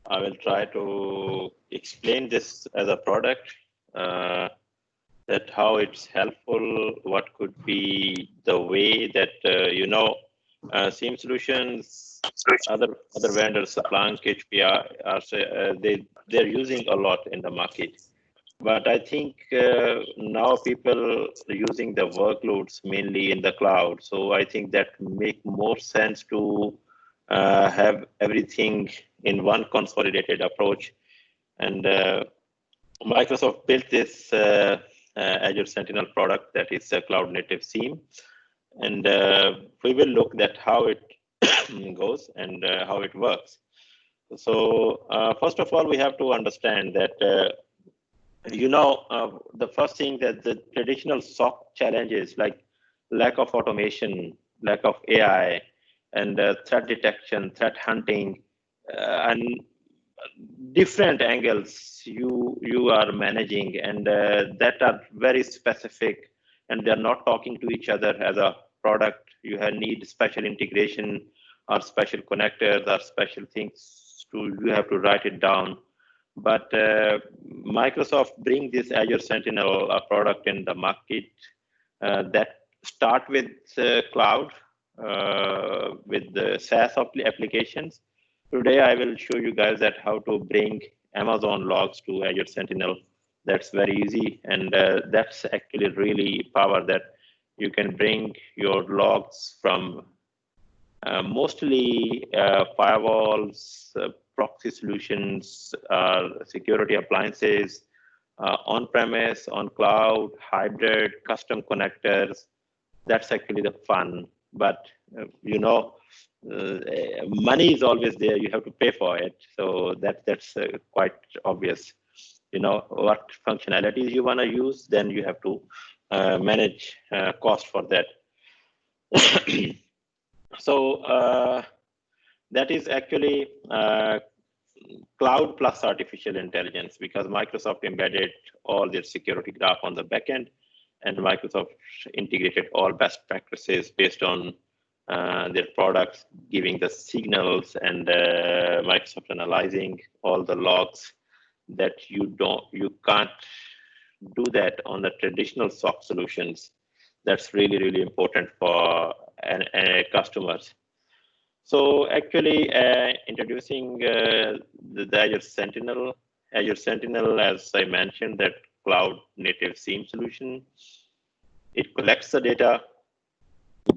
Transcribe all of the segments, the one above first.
I will try to explain this as a product, that how it's helpful, what could be the way that, SIEM solutions, other vendors, Splunk, HPR, they're using a lot in the market. But I think now people are using the workloads mainly in the cloud. So I think that make more sense to have everything in one consolidated approach. And Microsoft built this Azure Sentinel product that is a cloud native SIEM. And we will look at how it goes and how it works. So first of all, we have to understand that the first thing that the traditional SOC challenges like lack of automation, lack of AI, and threat detection, threat hunting, and different angles you are managing, and that are very specific, and they're not talking to each other as a product. You need special integration or special connectors or special things you have to write it down. But Microsoft bring this Azure Sentinel product in the market that start with cloud, with the SaaS applications. Today, I will show you guys that how to bring Amazon logs to Azure Sentinel. That's very easy, and that's actually really power that you can bring your logs from mostly firewalls, proxy solutions, security appliances, on-premise, on cloud, hybrid, custom connectors. That's actually the fun. But money is always there. You have to pay for it. So that's quite obvious. What functionalities you want to use, then you have to manage cost for that. So that is actually cloud plus artificial intelligence, because Microsoft embedded all their security graph on the backend, and Microsoft integrated all best practices based on their products, giving the signals, and Microsoft analyzing all the logs that you can't do that on the traditional SOC solutions. That's really, really important for customers. So actually introducing the Azure Sentinel. Azure Sentinel, as I mentioned, that cloud native SIEM solution. It collects the data,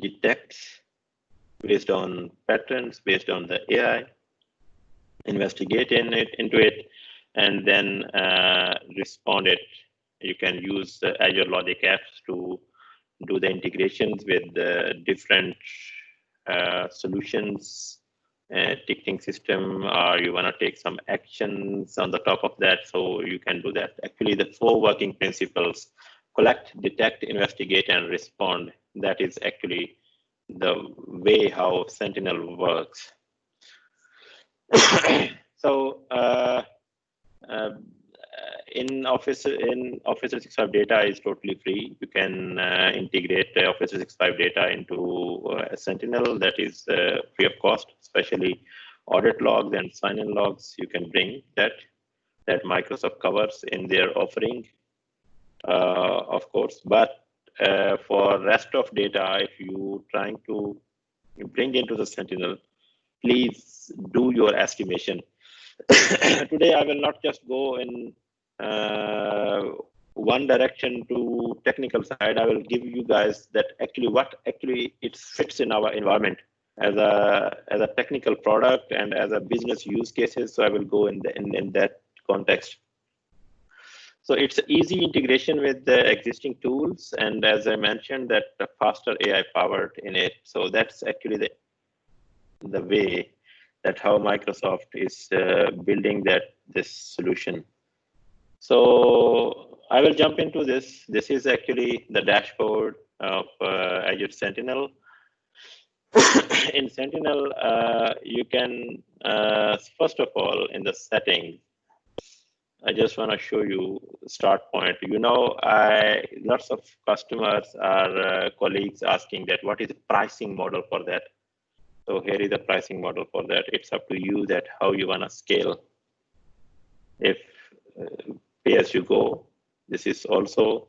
detects based on patterns, based on the AI, investigate into it, and then respond it. You can use the Azure Logic Apps to do the integrations with the different solutions, ticketing system, or you want to take some actions on the top of that, so you can do that. Actually, the 4 working principles: collect, detect, investigate, and respond. That is actually the way how Sentinel works. So in Office 365 data is totally free. You can integrate Office 365 data into Sentinel. That is free of cost, especially audit logs and sign-in logs. You can bring that Microsoft covers in their offering, of course. But for rest of data, if you trying to bring into the Sentinel, please do your estimation. Today, I will not just go in one direction to technical side. I will give you guys that what it fits in our environment as a technical product and as a business use cases. So I will go in that context. So it's easy integration with the existing tools, and as I mentioned, that the faster AI powered in it. So that's actually the way that how Microsoft is building this solution. So I will jump into this. This is actually the dashboard of Azure Sentinel. In Sentinel, you can, first of all, in the settings, I just want to show you start point. Lots of customers or colleagues asking that what is the pricing model for that? So here is the pricing model for that. It's up to you that how you want to scale. if pay as you go, this is also,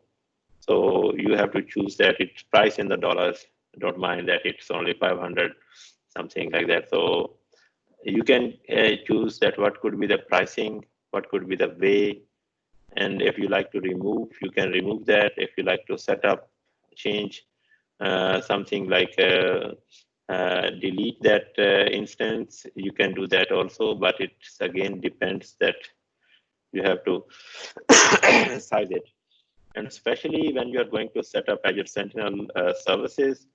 so you have to choose that it's priced in the dollars. Don't mind that it's only 500, something like that. So you can choose that what could be the pricing, what could be the way, and if you like to remove, you can remove that. If you like to set up, change something like delete that instance, you can do that also, but it's again depends that you have to size it. And especially when you are going to set up Azure Sentinel services,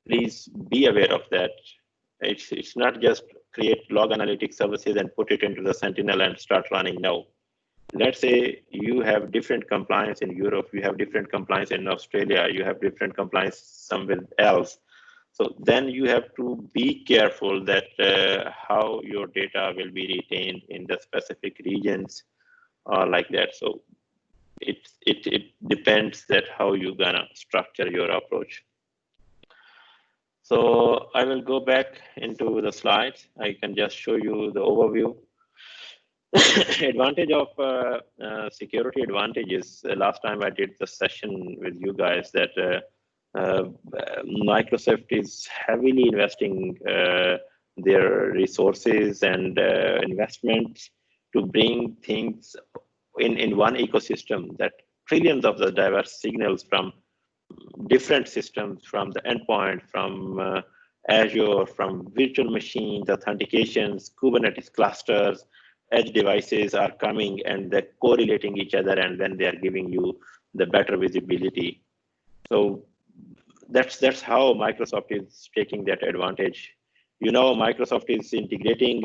please be aware of that. It's not just create log analytics services and put it into the Sentinel and start running. No. Let's say you have different compliance in Europe, you have different compliance in Australia, you have different compliance somewhere else. So then you have to be careful that how your data will be retained in the specific regions or like that. So it depends that how you're gonna structure your approach. So I will go back into the slides. I can just show you the overview. Advantage of security advantages. Last time I did the session with you guys that Microsoft is heavily investing their resources and investments to bring things in one ecosystem, that trillions of the diverse signals from different systems, from the endpoint, from Azure, from virtual machines, authentications, Kubernetes clusters, edge devices are coming and they're correlating each other, and then they are giving you the better visibility. So that's how Microsoft is taking that advantage. You know, Microsoft is integrating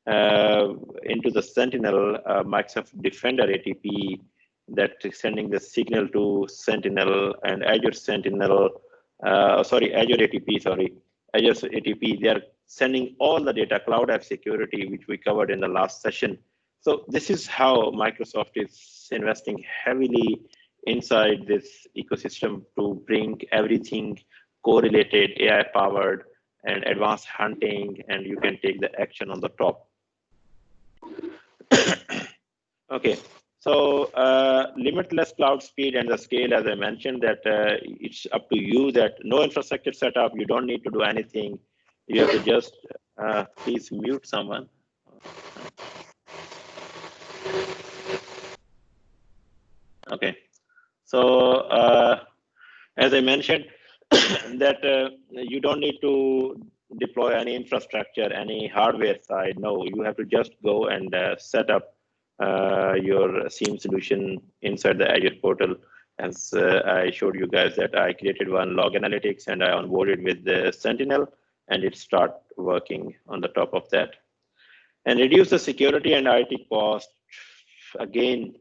into the Sentinel Microsoft Defender ATP that is sending the signal to Sentinel and Azure Sentinel, Azure ATP, Azure ATP. They are sending all the data, Cloud App Security, which we covered in the last session. So this is how Microsoft is investing heavily inside this ecosystem to bring everything correlated, AI-powered, and advanced hunting, and you can take the action on the top. Okay, so limitless cloud speed and the scale, as I mentioned, that it's up to you, that no infrastructure setup, you don't need to do anything. You have to just, please mute someone. Okay, so as I mentioned, that you don't need to deploy any infrastructure, any hardware side. No, you have to just go and set up your SIEM solution inside the Azure portal. As I showed you guys that I created one log analytics and I onboarded with the Sentinel, and it start working on the top of that. And reduce the security and IT cost. Again,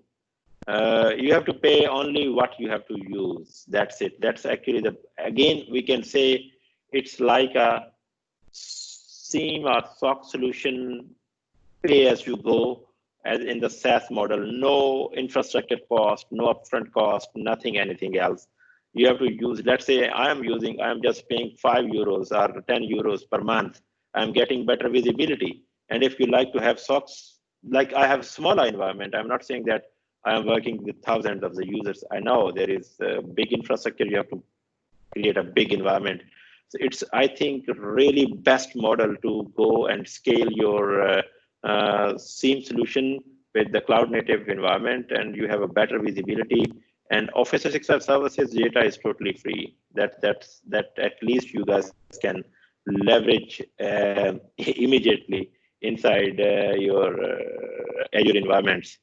you have to pay only what you have to use. That's it. That's actually again, we can say it's like a SIEM or SOC solution, pay as you go, as in the SaaS model. No infrastructure cost, no upfront cost, nothing, anything else. You have to use, let's say I'm just paying 5 euros or 10 euros per month. I'm getting better visibility. And if you like to have SOCs, like I have smaller environment, I'm not saying that I am working with thousands of the users. I know there is a big infrastructure, you have to create a big environment. So it's, I think, really best model to go and scale your SIEM solution with the cloud native environment, and you have a better visibility. And Office 365 services data is totally free. That at least you guys can leverage immediately inside your Azure environments.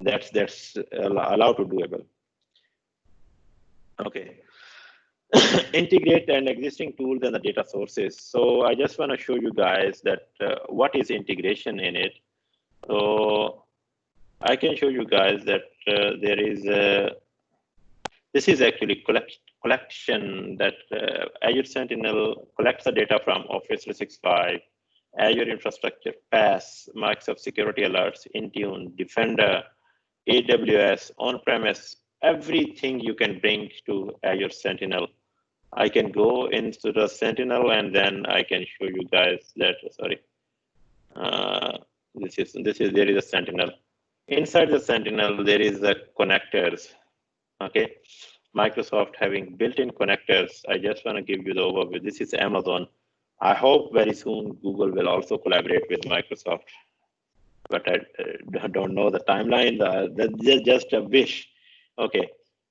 That's allowed to doable. Okay. Integrate an existing tools and the data sources. So I just want to show you guys that what is integration in it. So I can show you guys that there is this is actually collection that Azure Sentinel collects the data from Office 365, Azure Infrastructure, PaaS, Microsoft Security Alerts, Intune, Defender, AWS, on-premise, everything you can bring to Azure Sentinel. I can go into the Sentinel and then I can show you guys that, sorry, there is a Sentinel. Inside the Sentinel, there is the connectors. Okay, Microsoft having built-in connectors. I just want to give you the overview. This is Amazon. I hope very soon Google will also collaborate with Microsoft, but I don't know the timeline. That's just a wish. Okay,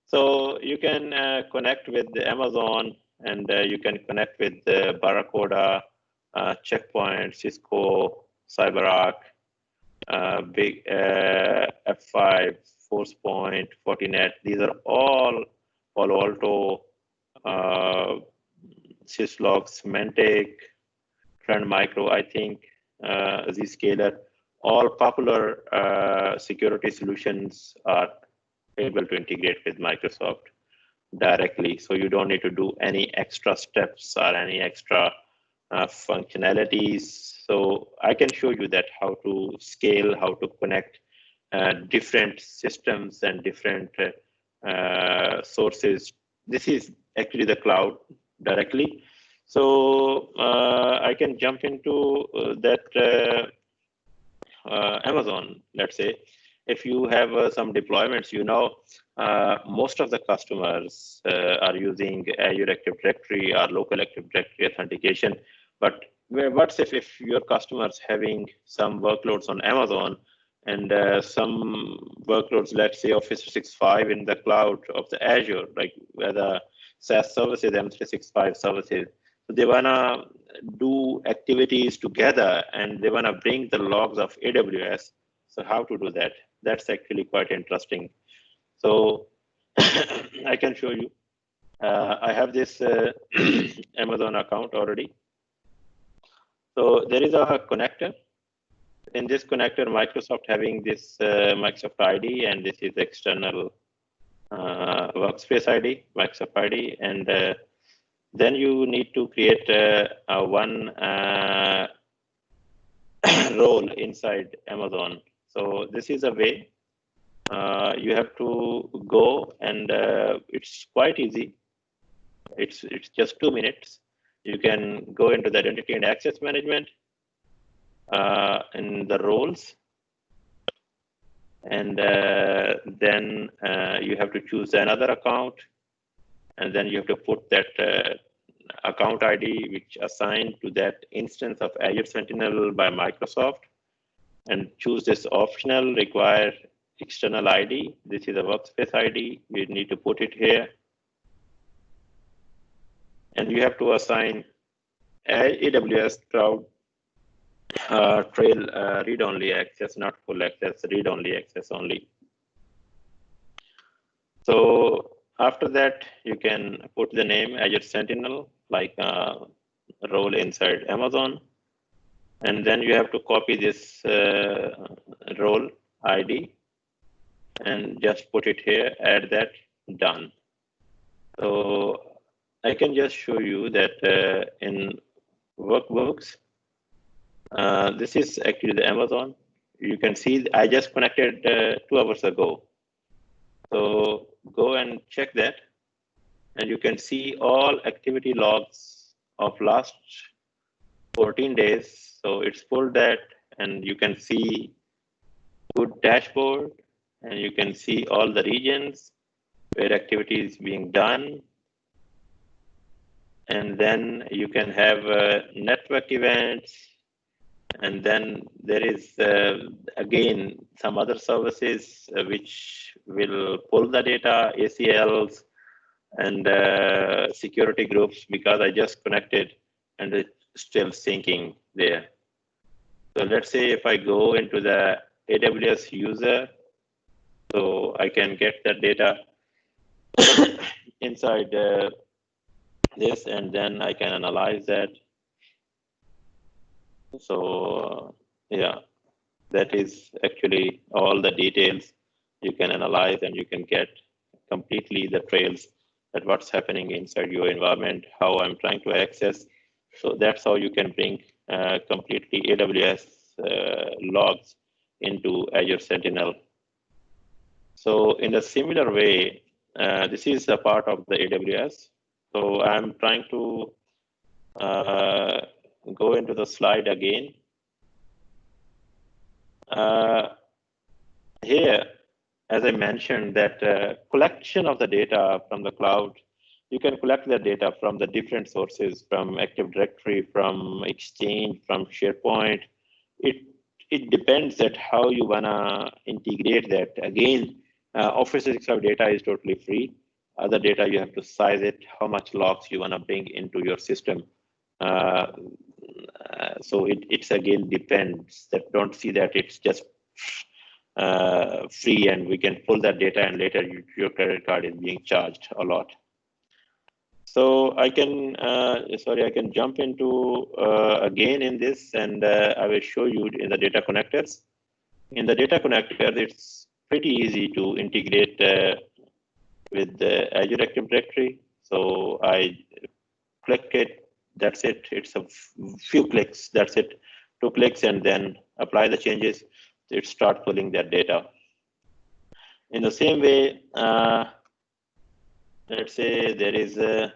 so you can connect with the Amazon, and you can connect with the Barracuda, Checkpoint, Cisco, CyberArk, big F5, ForcePoint, Fortinet. These are all Palo Alto, Syslog, Symantec, Trend Micro, I think, Zscaler. All popular security solutions are able to integrate with Microsoft directly. So you don't need to do any extra steps or any extra functionalities. So I can show you that how to scale, how to connect different systems and different sources. This is actually the cloud directly. So I can jump into that Amazon, let's say. If you have some deployments, most of the customers are using Azure Active Directory or local Active Directory authentication. But what if your customers having some workloads on Amazon and some workloads, let's say Office 365 in the cloud of the Azure, like where the SaaS services, M365 services. So they wanna do activities together and they wanna bring the logs of AWS. So how to do that? That's actually quite interesting. So I can show you. I have this Amazon account already. So there is a connector. In this connector, Microsoft having this Microsoft ID, and this is external workspace ID, Microsoft ID, and then you need to create one role inside Amazon. So this is a way. You have to go, and it's quite easy. It's just 2 minutes. You can go into the identity and access management in the roles, and then you have to choose another account, and then you have to put that account ID which assigned to that instance of Azure Sentinel by Microsoft, and choose this optional require external ID. This is a workspace ID. You need to put it here, and you have to assign AWS Cloud Trail read-only access, not full access, read-only access only. So after that, you can put the name Azure Sentinel, like a role inside Amazon. And then you have to copy this role ID and just put it here, add that, done. So I can just show you that in workbooks, this is actually the Amazon. You can see I just connected 2 hours ago. So go and check that, and you can see all activity logs of last 14 days. So it's pulled that, and you can see good dashboard, and you can see all the regions where activity is being done. And then you can have network events. And then there is, again, some other services which will pull the data, ACLs, and security groups, because I just connected and it's still syncing there. So let's say if I go into the AWS user, so I can get that data inside this, and then I can analyze that. So yeah, that is actually all the details you can analyze, and you can get completely the trails that what's happening inside your environment, how I'm trying to access. So that's how you can bring completely AWS logs into Azure Sentinel. So in a similar way, this is a part of the AWS. So I'm trying to go into the slide again. here, as I mentioned, that collection of the data from the cloud, you can collect the data from the different sources, from Active Directory, from Exchange, from SharePoint. It depends that how you wanna integrate that. Again, Office 365 data is totally free. Other data, you have to size it, how much logs you wanna bring into your system. So it's again depends. That don't see that it's just free and we can pull that data and later your credit card is being charged a lot. So I can, I can jump into again in this and I will show you in the data connectors. In the data connector, it's pretty easy to integrate with the Azure Active Directory. So I click it, that's it. It's a few clicks, that's it. 2 clicks and then apply the changes. It start pulling that data. In the same way, let's say there is a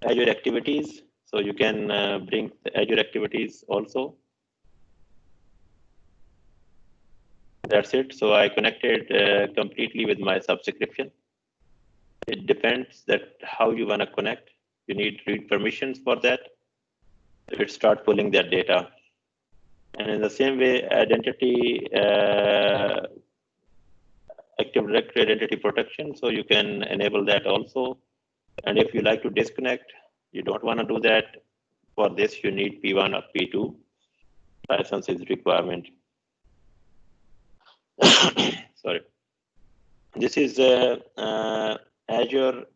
Azure activities. So you can bring the Azure activities also. That's it. So I connected completely with my subscription. It depends that how you want to connect. You need read permissions for that. It start pulling that data. And in the same way, identity, Active Directory identity protection. So you can enable that also. And if you like to disconnect, you don't want to do that. For this, you need P1 or P2. License is requirement. Sorry. This is Azure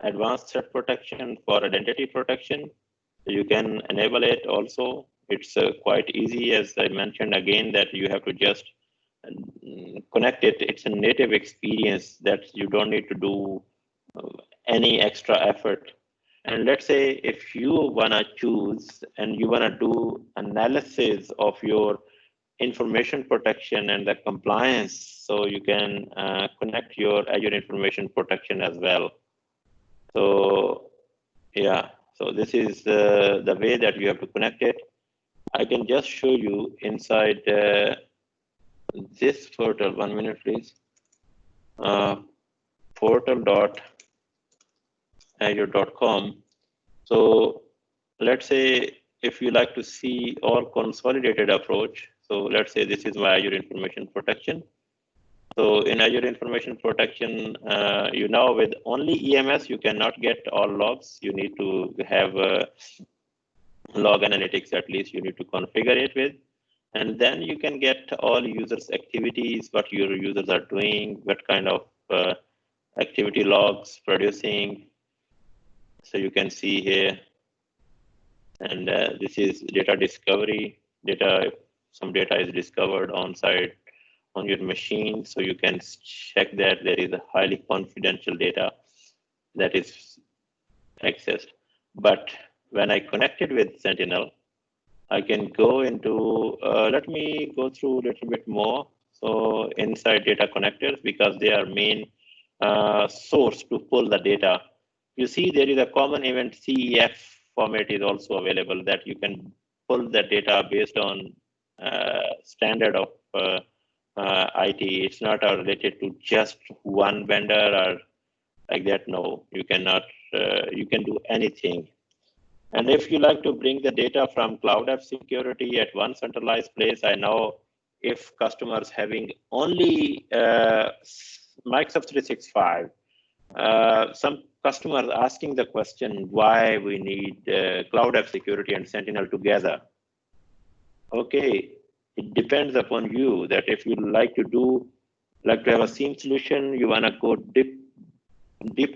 Advanced Threat Protection for identity protection. You can enable it also. It's quite easy, as I mentioned again, that you have to just connect it. It's a native experience that you don't need to do any extra effort. And let's say if you wanna choose and you wanna do analysis of your information protection and the compliance, so you can connect your Azure information protection as well. So yeah, so this is the way that you have to connect it. I can just show you inside this portal. 1 minute, please. Portal.azure.com. So let's say if you like to see all consolidated approach. So let's say this is my Azure information protection. So in Azure information protection, you know, with only EMS, you cannot get all logs. You need to have log analytics, at least you need to configure it with. And then you can get all users' activities, what your users are doing, what kind of activity logs producing. So you can see here. And this is data discovery. Some data is discovered on site on your machine. So you can check that there is a highly confidential data that is accessed. But when I connected with Sentinel, I can go into, let me go through a little bit more. So inside data connectors, because they are main source to pull the data. You see there is a common event CEF format is also available that you can pull the data based on standard of IT. It's not related to just one vendor or like that. No, you cannot, you can do anything. And if you like to bring the data from Cloud App Security at one centralized place, I know if customers having only Microsoft 365, some customers asking the question why we need Cloud App Security and Sentinel together. Okay, it depends upon you that if you like to have a SIEM solution, you wanna go deep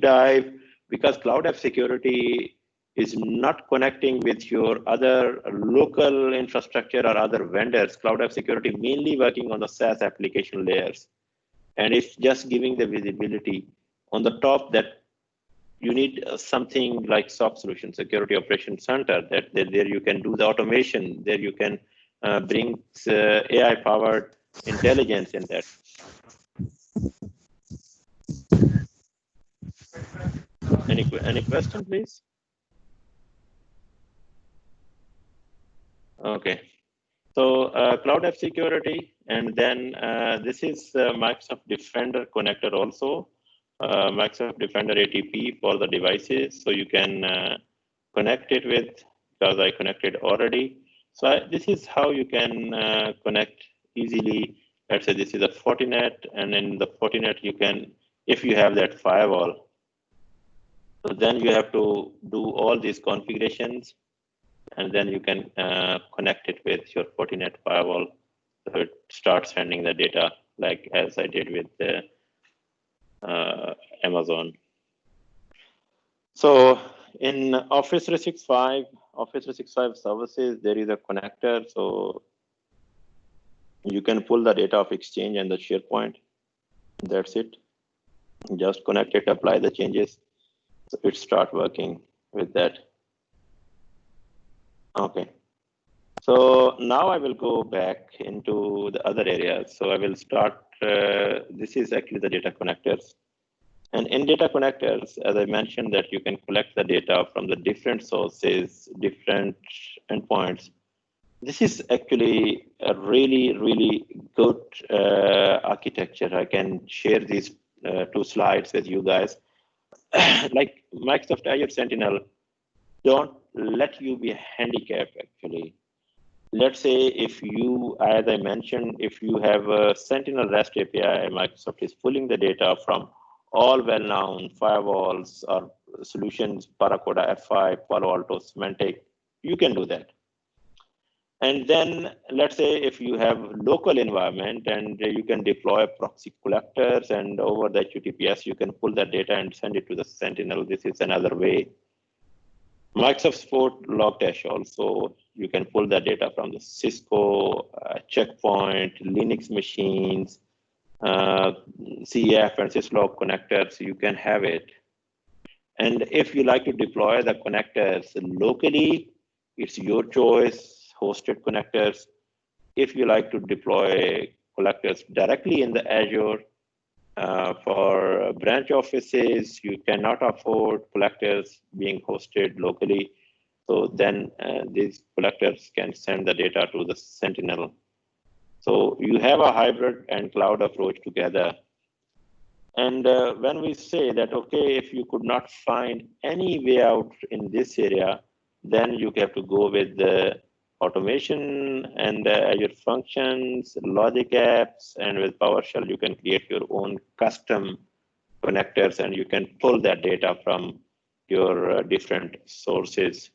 dive, because Cloud App Security is not connecting with your other local infrastructure or other vendors. Cloud App Security mainly working on the SaaS application layers. And it's just giving the visibility on the top that you need something like SOC solution, Security Operations Center, that there you can do the automation, there you can bring AI-powered intelligence in that. Any question, please? Okay. So Cloud App Security, and then this is Microsoft Defender connector also. Microsoft Defender ATP for the devices, so you can connect it with, because I connected already. So this is how you can connect easily. Let's say this is a Fortinet, and in the Fortinet you can, if you have that firewall, so then you have to do all these configurations, and then you can connect it with your Fortinet firewall. So it starts sending the data, like as I did with the Amazon. So in Office 365 services, there is a connector. So you can pull the data of Exchange and the SharePoint. That's it. Just connect it, apply the changes. So it start working with that. Okay. So now I will go back into the other areas. So I will start, this is actually the data connectors. And in data connectors, as I mentioned, that you can collect the data from the different sources, different endpoints. This is actually a really, really good architecture. I can share these 2 slides with you guys. Like Microsoft Azure Sentinel, don't let you be handicapped actually. Let's say if you, as I mentioned, if you have a Sentinel REST API, Microsoft is pulling the data from all well-known firewalls or solutions, Paracoda, F5, Palo Alto, Symantec, you can do that. And then let's say if you have local environment and you can deploy proxy collectors, and over the HTTPS, you can pull that data and send it to the Sentinel. This is another way. Microsoft support Logdash also. You can pull that data from the Cisco, Checkpoint, Linux machines, CEF and syslog connectors, you can have it. And if you like to deploy the connectors locally, it's your choice, hosted connectors. If you like to deploy collectors directly in the Azure, for branch offices, you cannot afford collectors being hosted locally. So then these collectors can send the data to the Sentinel. So you have a hybrid and cloud approach together. And when we say that, okay, if you could not find any way out in this area, then you have to go with the automation and Azure functions, logic apps, and with PowerShell, you can create your own custom connectors and you can pull that data from your different sources.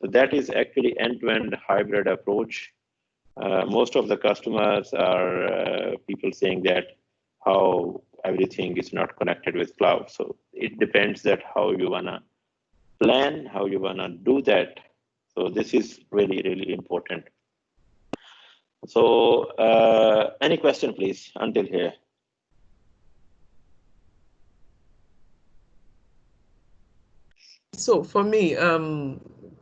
So that is actually end-to-end hybrid approach. Most of the customers are people saying that how everything is not connected with cloud. So it depends that how you wanna plan, how you wanna do that. So this is really, really important. So any question, please, until here? So for me,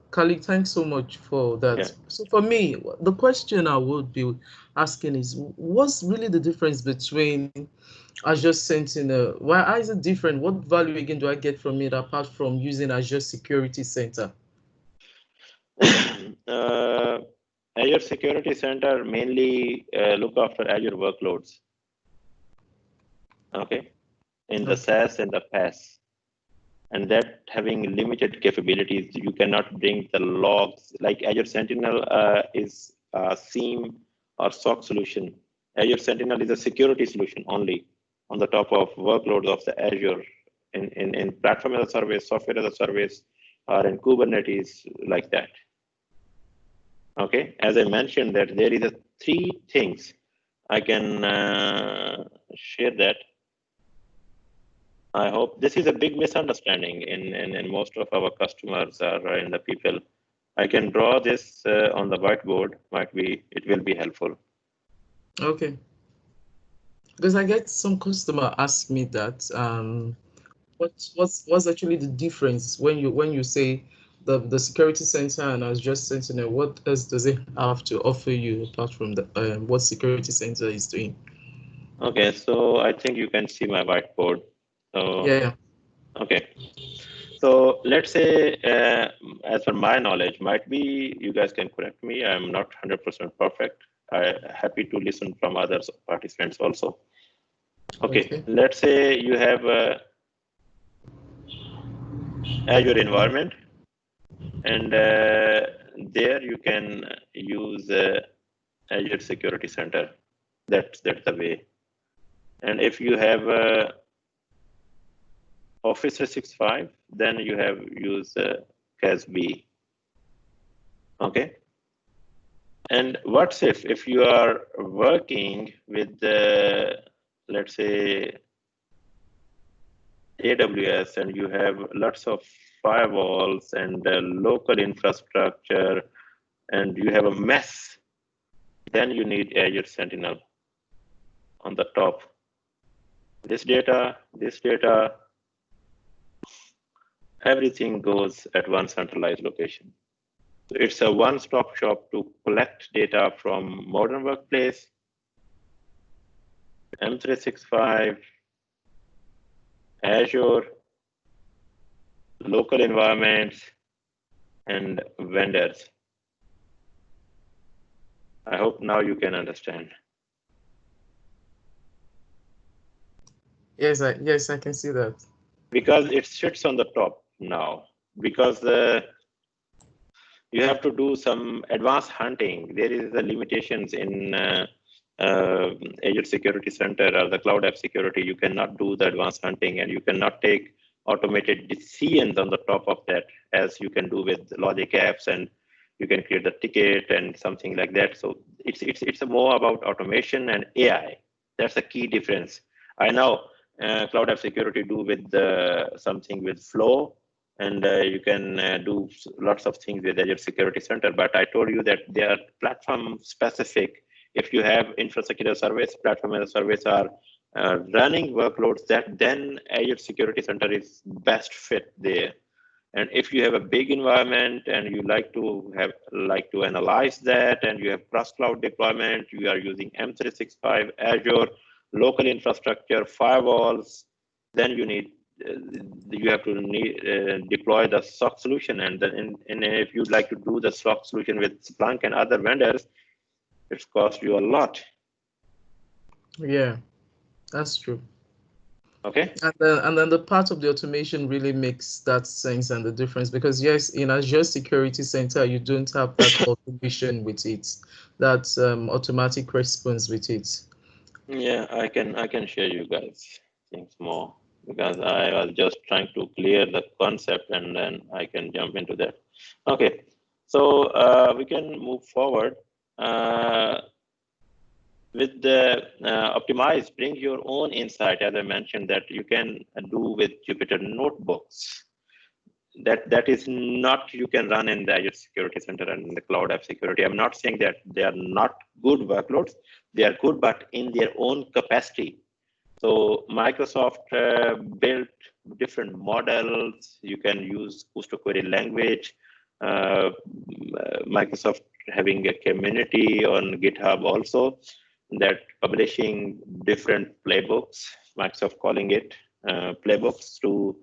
Khalid, thanks so much for that. Yeah. So for me, the question I would be asking is, what's really the difference between Azure Sentinel? Why is it different? What value again do I get from it apart from using Azure Security Center? Azure Security Center mainly look after Azure workloads. Okay, in the SaaS and the PaaS. And that having limited capabilities, you cannot bring the logs. Like Azure Sentinel is a SIEM or SOC solution. Azure Sentinel is a security solution only on the top of workloads of the Azure in platform as a service, software as a service, or in Kubernetes like that. Okay, as I mentioned that there is 3 things. I can share that. I hope this is a big misunderstanding in most of our customers or in the people. I can draw this on the whiteboard. It will be helpful. Okay. Because I get some customer ask me that what's actually the difference when you say the security center and Azure Sentinel? What else does it have to offer you apart from the what security center is doing? Okay, so I think you can see my whiteboard. So yeah. Okay. So So let's say, as per my knowledge, might be, you guys can correct me, I'm not 100% perfect. I'm happy to listen from other participants also. Okay, let's say you have a Azure environment, and there you can use Azure Security Center. That's the way. And if you have Office 365, then you have use CASB. Okay. And what if you are working with let's say AWS, and you have lots of firewalls and local infrastructure, and you have a mess, then you need Azure Sentinel on the top. This data, everything goes at one centralized location. So it's a one-stop shop to collect data from modern workplace, M365, Azure, local environments, and vendors. I hope now you can understand. Yes, I can see that. Because it sits on the top now, because you have to do some advanced hunting. There is the limitations in Azure Security Center or the Cloud App Security. You cannot do the advanced hunting, and you cannot take automated decisions on the top of that, as you can do with logic apps, and you can create the ticket and something like that. So it's more about automation and AI. That's a key difference. I know Cloud App Security do with something with Flow, and you can do lots of things with Azure Security Center. But I told you that they are platform specific. If you have infrastructure as a service, platform as a service are running workloads, then Azure Security Center is best fit there. And if you have a big environment and you like to analyze that, and you have cross-cloud deployment, you are using M365, Azure, local infrastructure, firewalls, then you have to deploy the SOC solution. And then if you'd like to do the SOC solution with Splunk and other vendors, it's cost you a lot. Yeah, that's true. Okay. And then the part of the automation really makes that sense and the difference, because yes, in Azure Security Center, you don't have that automation with it, that automatic response with it. Yeah, I can share you guys things more, because I was just trying to clear the concept, and then I can jump into that. Okay, so we can move forward. With the optimize, bring your own insight, as I mentioned, that you can do with Jupyter notebooks. That is not you can run in the Azure Security Center and in the Cloud App Security. I'm not saying that they are not good workloads. They are good, but in their own capacity. So Microsoft built different models. You can use post-query language. Microsoft having a community on GitHub also, that publishing different playbooks, Microsoft calling it playbooks, to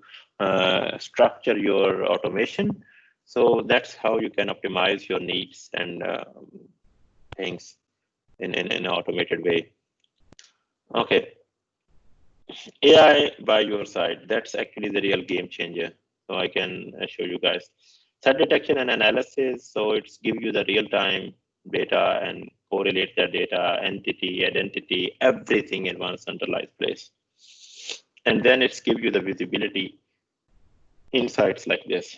structure your automation. So that's how you can optimize your needs and things in an automated way. Okay, AI by your side, that's actually the real game changer. So I can show you guys. Threat detection and analysis, so it's give you the real-time data and correlate the data, entity, identity, everything in one centralized place. And then it's give you the visibility insights like this.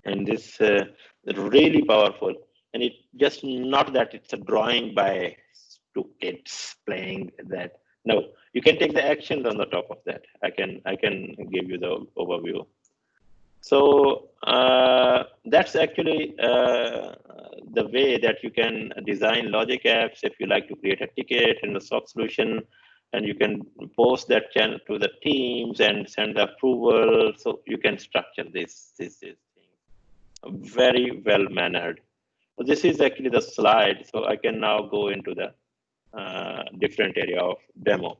And this is really powerful. And it just not that it's a drawing by two kids playing that. No, you can take the actions on the top of that. I can give you the overview. So that's actually the way that you can design logic apps. If you like to create a ticket in the SOC solution, and you can post that channel to the teams and send the approval. So you can structure this thing very well mannered. So this is actually the slide. So I can now go into the different area of demo.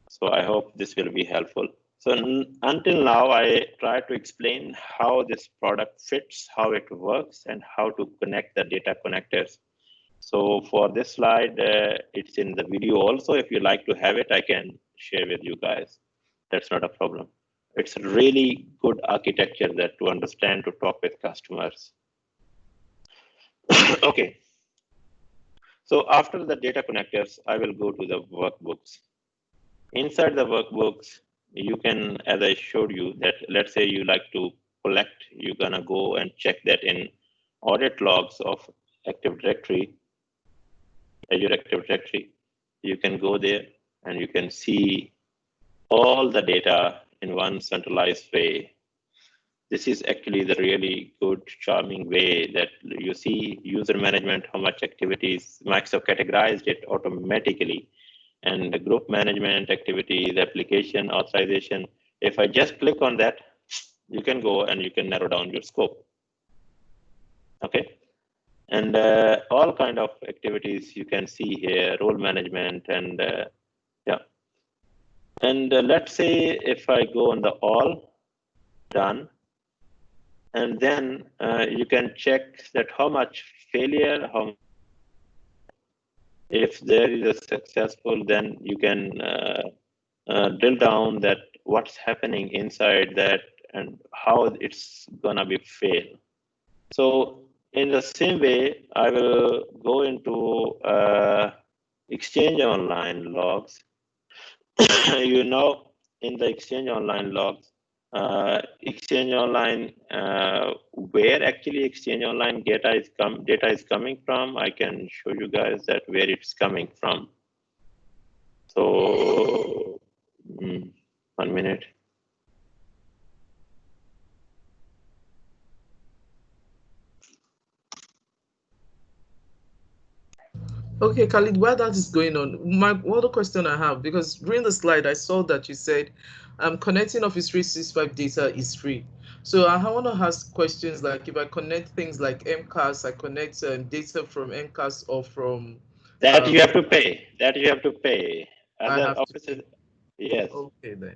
So I hope this will be helpful. So until now, I tried to explain how this product fits, how it works, and how to connect the data connectors. So for this slide, it's in the video also. If you like to have it, I can share with you guys. That's not a problem. It's a really good architecture that to understand, to talk with customers. Okay. So after the data connectors, I will go to the workbooks. Inside the workbooks, you can, as I showed you, that let's say you like to collect, you're gonna go and check that in audit logs of Active Directory, Azure Active Directory. You can go there and you can see all the data in one centralized way. This is actually the really good, charming way that you see user management, how much activities, Microsoft categorized it automatically. And the group management activities, application authorization. If I just click on that, you can go and you can narrow down your scope. Okay. And all kind of activities you can see here, role management and yeah. And let's say if I go on the all, done, and then you can check that how much failure, how if there is a successful, then you can drill down that what's happening inside that and how it's gonna be fail. So in the same way, I will go into Exchange Online logs. You know, in the Exchange Online logs, Exchange Online, where actually Exchange Online data is coming from. I can show you guys that where it's coming from. So 1 minute. Okay, Khalid, while that is going on, my other question I have, because during the slide I saw that you said connecting Office 365 data is free. So I want to ask questions like if I connect things like MCAS, I connect data from MCAS or from That you have to pay. That you have to pay. Other offices, yes. Okay then.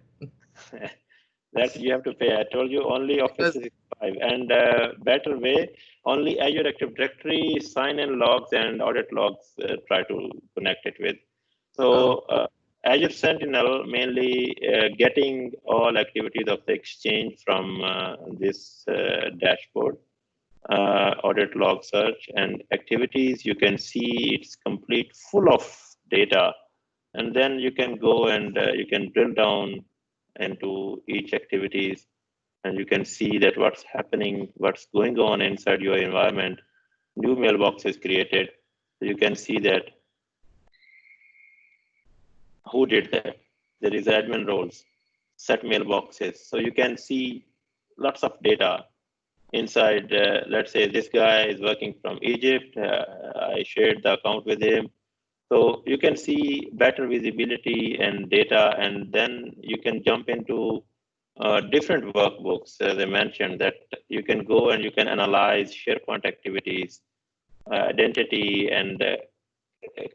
That you have to pay. I told you only Office 365 and better way, only Azure Active Directory, sign-in logs and audit logs try to connect it with. So Azure Sentinel mainly getting all activities of the Exchange from this dashboard, audit log search and activities. You can see it's complete full of data. And then you can go and you can drill down into each activities and you can see that what's happening, what's going on inside your environment. New mailbox is created. You can see that who did that. There is admin roles, set mailboxes. So you can see lots of data inside. Let's say this guy is working from Egypt. I shared the account with him. So you can see better visibility and data, and then you can jump into different workbooks. As I mentioned, that you can go and you can analyze SharePoint activities, identity, and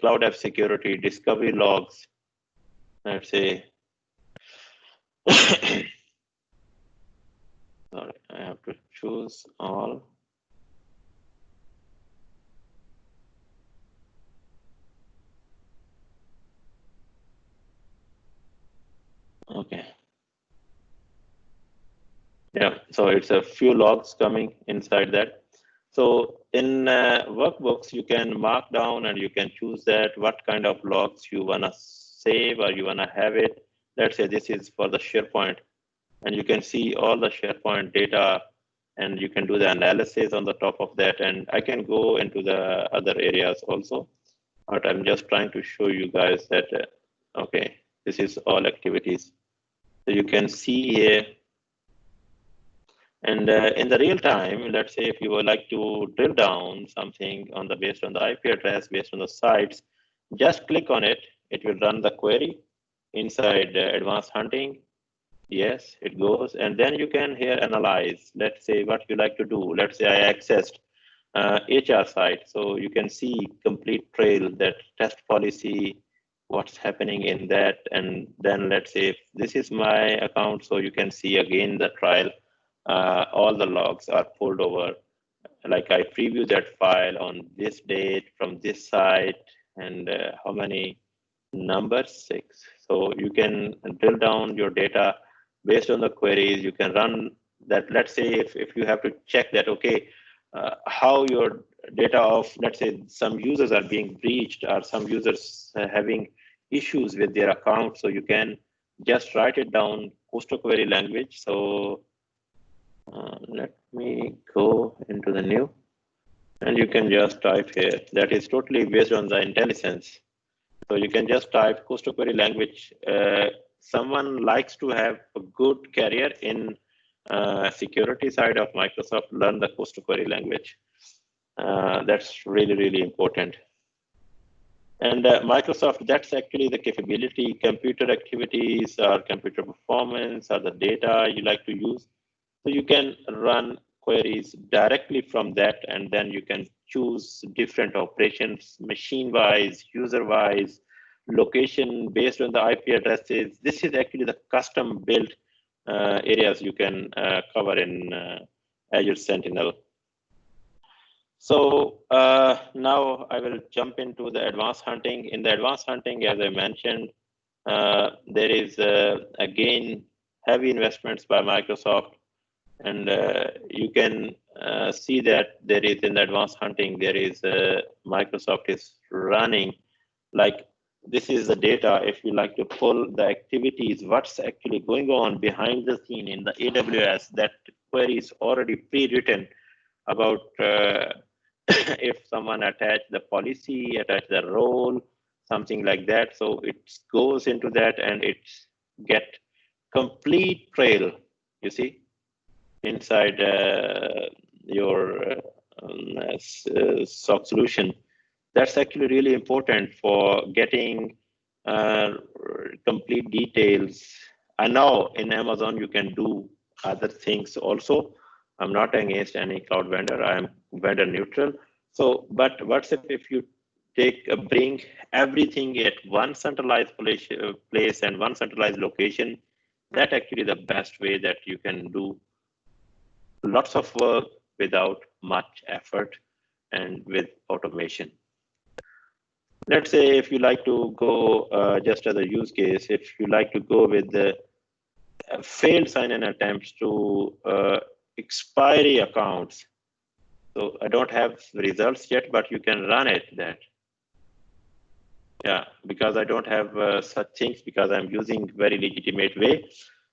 Cloud App Security, discovery logs. Let's say, sorry, I have to choose all. Okay. Yeah, so it's a few logs coming inside that. So in workbooks, you can mark down and you can choose that what kind of logs you wanna save or you wanna have it. Let's say this is for the SharePoint, and you can see all the SharePoint data and you can do the analysis on the top of that. And I can go into the other areas also, but I'm just trying to show you guys that, okay, this is all activities. So you can see here. And in the real time, let's say if you would like to drill down something on the based on the IP address, based on the sites, just click on it. It will run the query inside advanced hunting. Yes, it goes. And then you can here analyze, let's say what you like to do. Let's say I accessed HR site. So you can see complete trail that test policy, what's happening in that. And then let's say if this is my account, so you can see again the trial, all the logs are pulled over. Like I preview that file on this date from this site, and how many numbers? 6. So you can drill down your data based on the queries. You can run that. Let's say if you have to check that, okay, how your data of, let's say, some users are being breached, or some users having issues with their account, so you can just write it down coastal query language. So let me go into the new, and you can just type here. That is totally based on the intelligence. So you can just type coastal query language. Someone likes to have a good career in security side of Microsoft, learn the coastal query language. That's really, really important. And Microsoft, that's actually the capability. Computer activities or computer performance or the data you like to use. So you can run queries directly from that, and then you can choose different operations, machine-wise, user-wise, location based on the IP addresses. This is actually the custom-built areas you can cover in Azure Sentinel. So now I will jump into the advanced hunting. In the advanced hunting, as I mentioned, there is, again, heavy investments by Microsoft. And you can see that there is, in the advanced hunting, there is Microsoft is running, like, this is the data. If you like to pull the activities, what's actually going on behind the scene in the AWS, that query is already pre-written about if someone attached the policy, attached the role, something like that. So it goes into that, and it's get complete trail, you see, inside your SOC solution. That's actually really important for getting complete details. I know in Amazon you can do other things also. I'm not against any cloud vendor. I am vendor neutral. So, but what's if you bring everything at one centralized place and one centralized location? That actually the best way that you can do lots of work without much effort and with automation. Let's say if you like to go, just as a use case, if you like to go with the failed sign-in attempts to expiry accounts. So I don't have results yet, but you can run it that. Yeah, because I don't have such things, because I'm using very legitimate way.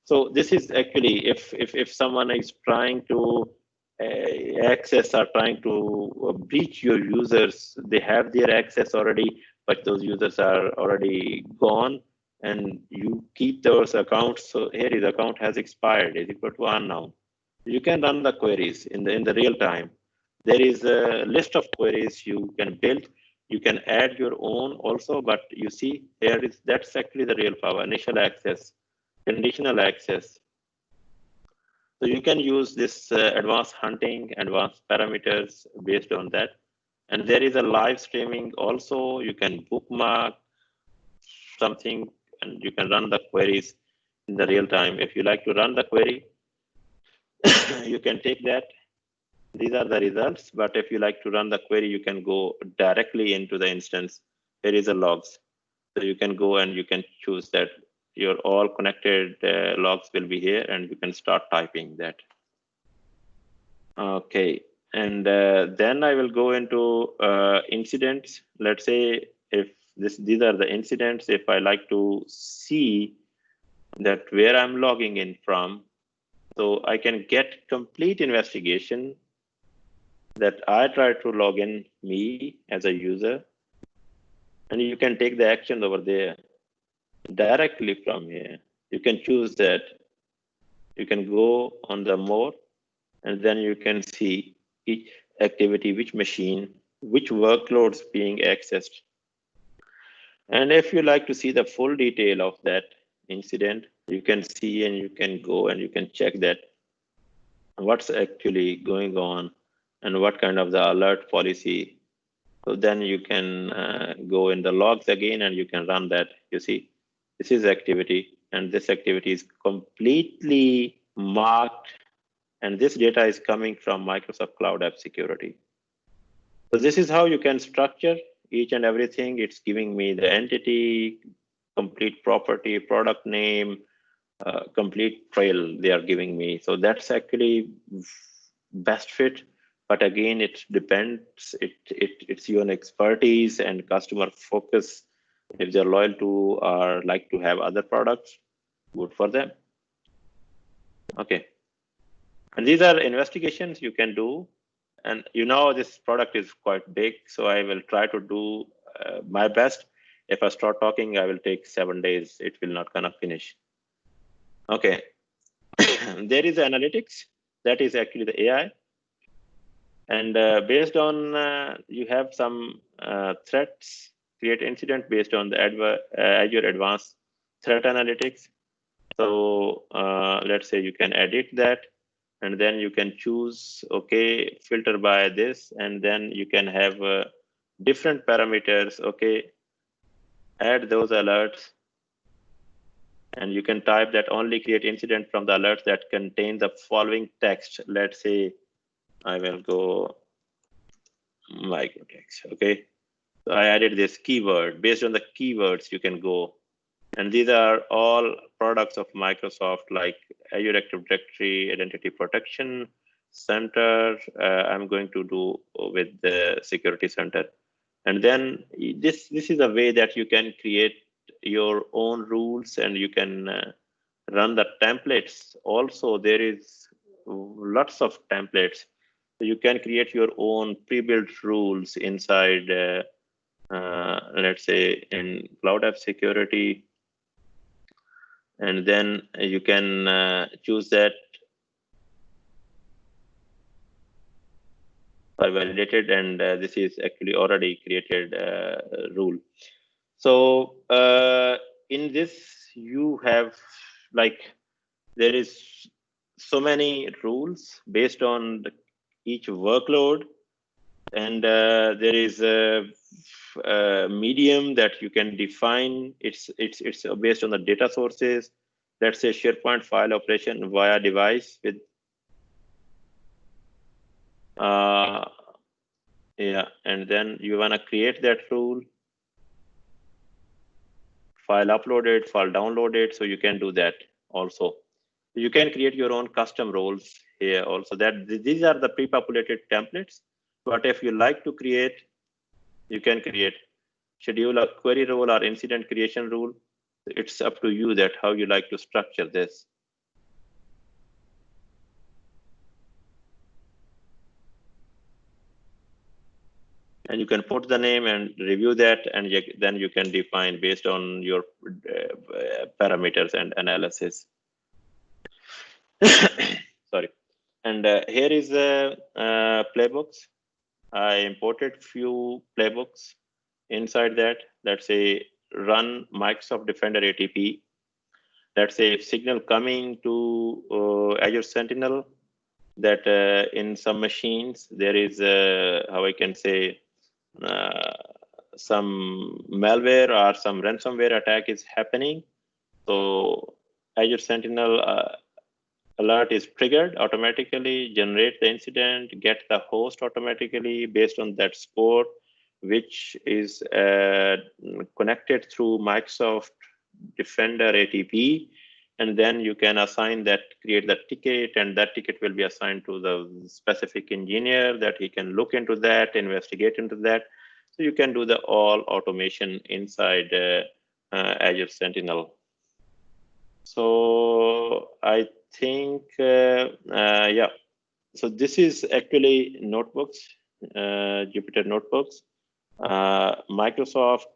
So this is actually, if someone is trying to access or trying to breach your users, they have their access already, but those users are already gone, and you keep those accounts. So here is account has expired, is equal to unknown. You can run the queries in the real time. There is a list of queries you can build. You can add your own also, but you see here is, that's actually the real power: initial access, conditional access. So you can use this advanced hunting, advanced parameters based on that. And there is a live streaming also. You can bookmark something, and you can run the queries in the real time. If you like to run the query, you can take that. These are the results. But if you like to run the query, you can go directly into the instance. There is a logs. So you can go and you can choose that your all connected logs will be here, and you can start typing that. Okay, and then I will go into incidents. Let's say if these are the incidents, if I like to see that where I'm logging in from, so I can get complete investigation that I try to log in me as a user, and you can take the action over there directly from here. You can choose that. You can go on the more, and then you can see each activity, which machine, which workloads being accessed. And if you like to see the full detail of that incident, you can see, and you can go and you can check that what's actually going on and what kind of the alert policy So then you can go in the logs again and you can run that. You see, this is activity and this activity is completely marked, and this data is coming from Microsoft Cloud App Security. So this is how you can structure each and everything. It's giving me the entity, complete property, product name, complete trail they are giving me. So that's actually best fit. But again, it depends. It's your expertise and customer focus. If they're loyal to or like to have other products, good for them. Okay. And these are investigations you can do. And you know, this product is quite big, so I will try to do my best. If I start talking, I will take 7 days. It will not gonna finish. Okay. There is analytics. That is actually the AI. And based on, you have some threats, create incident based on the Azure Advanced Threat Analytics. So let's say you can edit that. And then you can choose, okay, filter by this, and then you can have different parameters, okay, add those alerts, and you can type that only create incident from the alerts that contain the following text. Let's say I will go microtext, okay. So I added this keyword. Based on the keywords, you can go. And these are all products of Microsoft, like Azure Active Directory, Identity Protection Center. I'm going to do with the Security Center. And then this is a way that you can create your own rules and you can run the templates. Also, there is lots of templates. So you can create your own pre-built rules inside, let's say, in Cloud App Security. And then you can choose that are validated, and this is actually already created rule. So in this you have, like, there is so many rules based on each workload, and there is a medium that you can define. It's based on the data sources. Let's say SharePoint file operation via device with yeah, and then you want to create that rule, file uploaded, file downloaded, so you can do that also. You can create your own custom roles here also. That these are the pre-populated templates, but if you like to create, you can create schedule a query role or incident creation rule. It's up to you that how you like to structure this. And you can put the name and review that, and then you can define based on your parameters and analysis. Sorry. And here is playbooks. I imported few playbooks inside that. Let's say run Microsoft Defender ATP. Let's say signal coming to Azure Sentinel, that in some machines there is how I can say some malware or some ransomware attack is happening. So Azure Sentinel alert is triggered automatically, generate the incident, get the host automatically based on that score, which is connected through Microsoft Defender ATP. And then you can assign that, create that ticket, and that ticket will be assigned to the specific engineer that he can look into that, investigate into that. So you can do the all automation inside Azure Sentinel. So I think, yeah. So this is actually notebooks, Jupyter notebooks. Microsoft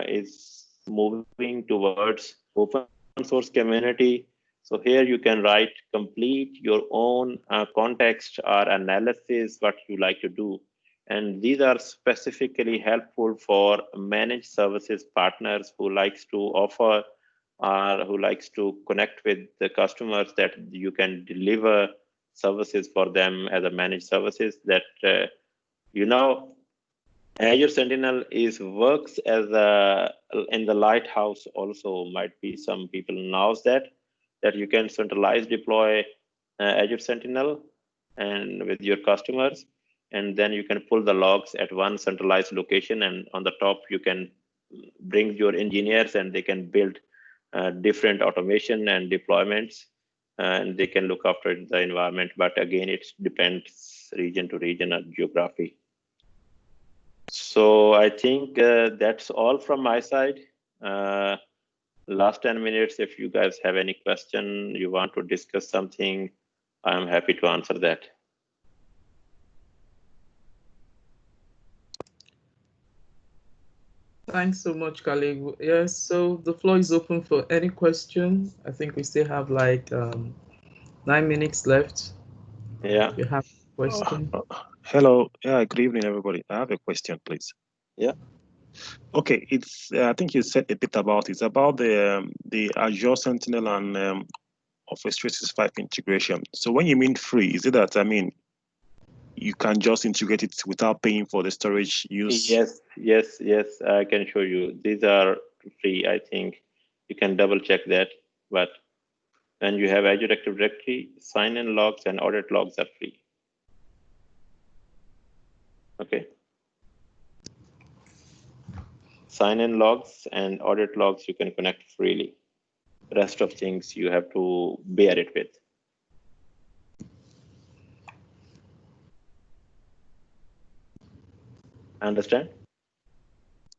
is moving towards open source community. So here you can write complete your own context or analysis, what you like to do. And these are specifically helpful for managed services partners who likes to offer or who likes to connect with the customers, that you can deliver services for them as a managed services that, you know, Azure Sentinel works as in the lighthouse also. Might be some people knows that you can centralize deploy Azure Sentinel and with your customers, and then you can pull the logs at one centralized location, and on the top you can bring your engineers and they can build different automation and deployments, and they can look after the environment. But again, it depends region to region and geography. So I think that's all from my side. Last 10 minutes, if you guys have any question, you want to discuss something, I'm happy to answer that. Thanks so much, Khalid. Yes, so the floor is open for any question. I think we still have like 9 minutes left. Yeah. You have a question? Hello. Yeah, good evening, everybody. I have a question, please. Yeah. Okay, it's I think you said a bit about it's about the Azure Sentinel and Office 365 integration. So when you mean free, is it that you can just integrate it without paying for the storage use? Yes. I can show you. These are free. I think you can double check that. But when you have Azure Active Directory, sign-in logs and audit logs are free. Okay. Sign-in logs and audit logs you can connect freely. The rest of things you have to bear it with. Understand?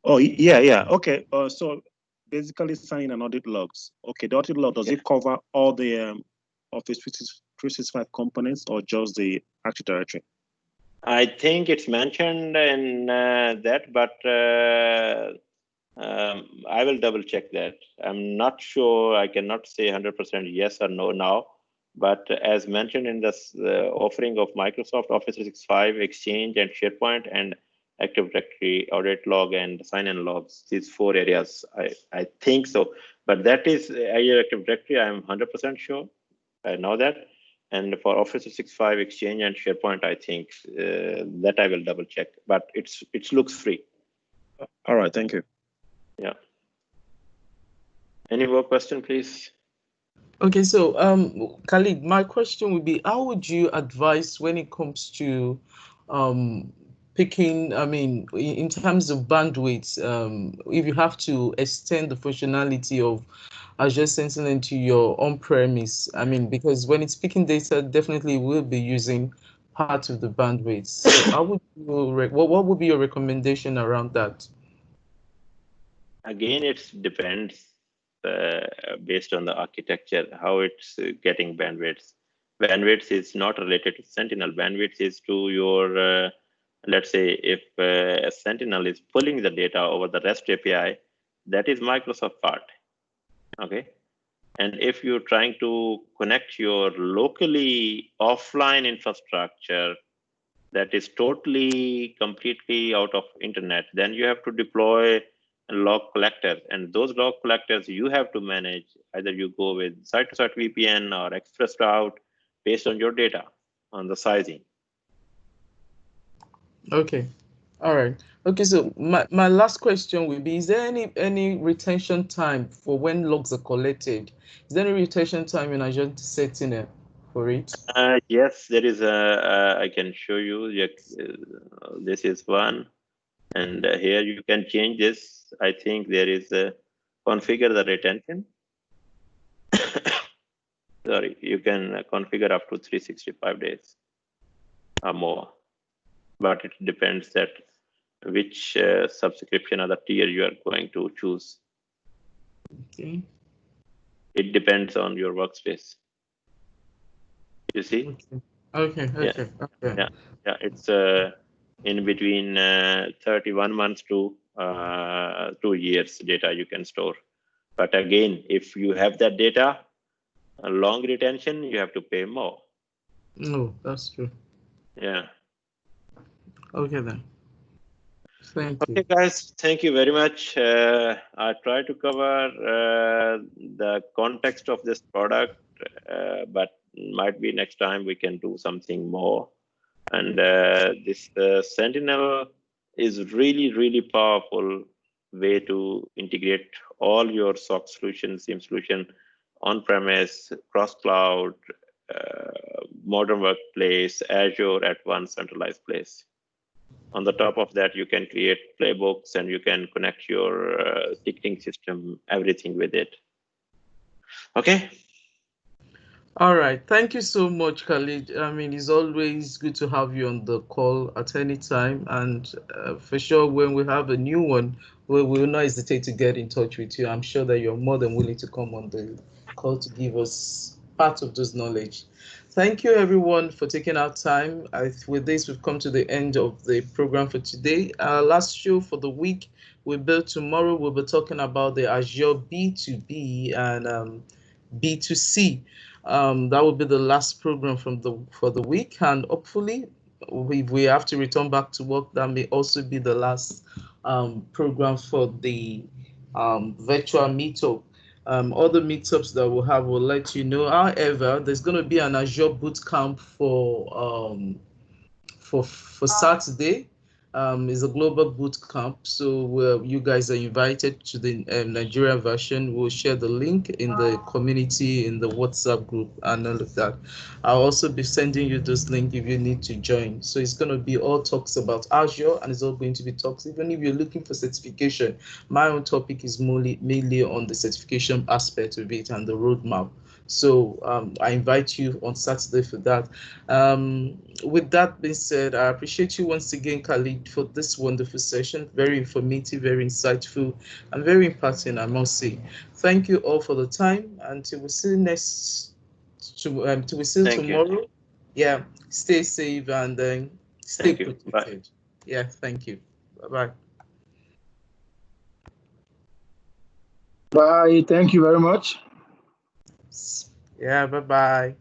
Oh, yeah. Okay. So basically sign and audit logs. Okay, the audit log, does it cover all the Office 365 components or just the Active Directory? I think it's mentioned in that, but I will double check that. I'm not sure. I cannot say 100% yes or no now. But as mentioned in this offering of Microsoft Office 365, Exchange, and SharePoint, and Active Directory, audit log, and sign-in logs, these 4 areas, I think so. But that is Azure Active Directory. I'm 100% sure. I know that. And for Office 365, Exchange, and SharePoint, I think that I will double check. But it looks free. All right, thank you. Yeah. Any more question, please? Okay, so Khalid, my question would be, how would you advise when it comes to picking, in terms of bandwidth, if you have to extend the functionality of Azure Sentinel into your on-premise, because when it's picking data, definitely will be using part of the bandwidth. So how would you, what would be your recommendation around that? Again, it depends based on the architecture, how it's getting bandwidth. Bandwidth is not related to Sentinel. Bandwidth is to your, let's say, if a Sentinel is pulling the data over the REST API, that is Microsoft part. Okay. And if you're trying to connect your locally offline infrastructure that is totally, completely out of internet, then you have to deploy log collectors, and those log collectors you have to manage. Either you go with site-to-site VPN or express route based on your data, on the sizing. Okay. All right. Okay, so my last question will be, is there any retention time for when logs are collected? Is there any retention time in Azure Sentinel for it? Yes, there is I can show you. This is one. And here you can change this. I think there is a configure the retention. Sorry, you can configure up to 365 days or more. But it depends that which subscription or the tier you are going to choose. Okay. It depends on your workspace. You see? Okay. Yeah. It's in between 31 months to 2 years data you can store. But again, if you have that data, a long retention, you have to pay more. No, that's true. Yeah. Okay then. Thank you. Okay, guys, thank you very much. I try to cover the context of this product, but might be next time we can do something more. And this Sentinel is really powerful way to integrate all your SOC solutions, SIEM solution, on-premise, cross-cloud, modern workplace, Azure at one centralized place. On the top of that, you can create playbooks and you can connect your ticketing system, everything with it. Okay. All right. Thank you so much, Khalid. I mean, it's always good to have you on the call at any time. And for sure, when we have a new one, we will not hesitate to get in touch with you. I'm sure that you're more than willing to come on the call to give us part of this knowledge. Thank you, everyone, for taking our time. With this, we've come to the end of the program for today. Our last show for the week will be tomorrow. We'll be talking about the Azure B2B and B2C. That will be the last program for the week, and hopefully, if we have to return back to work, that may also be the last program for the virtual meetup. Other meetups that we'll have, will let you know. However, there's going to be an Azure bootcamp for Saturday. Is a global boot camp, so you guys are invited to the Nigeria version. We'll share the link in the community, in the WhatsApp group, and all of that. I'll also be sending you this link if you need to join. So it's going to be all talks about Azure, and it's all going to be talks. Even if you're looking for certification, my own topic is mainly on the certification aspect of it and the roadmap. So I invite you on Saturday for that. With that being said, I appreciate you once again, Khalid, for this wonderful session. Very informative, very insightful, and very impacting, I must say. Thank you all for the time. Until we see tomorrow. Yeah, stay safe and stay protected. Bye. Yeah, thank you. Bye-bye. Bye. Thank you very much. Yeah, bye-bye.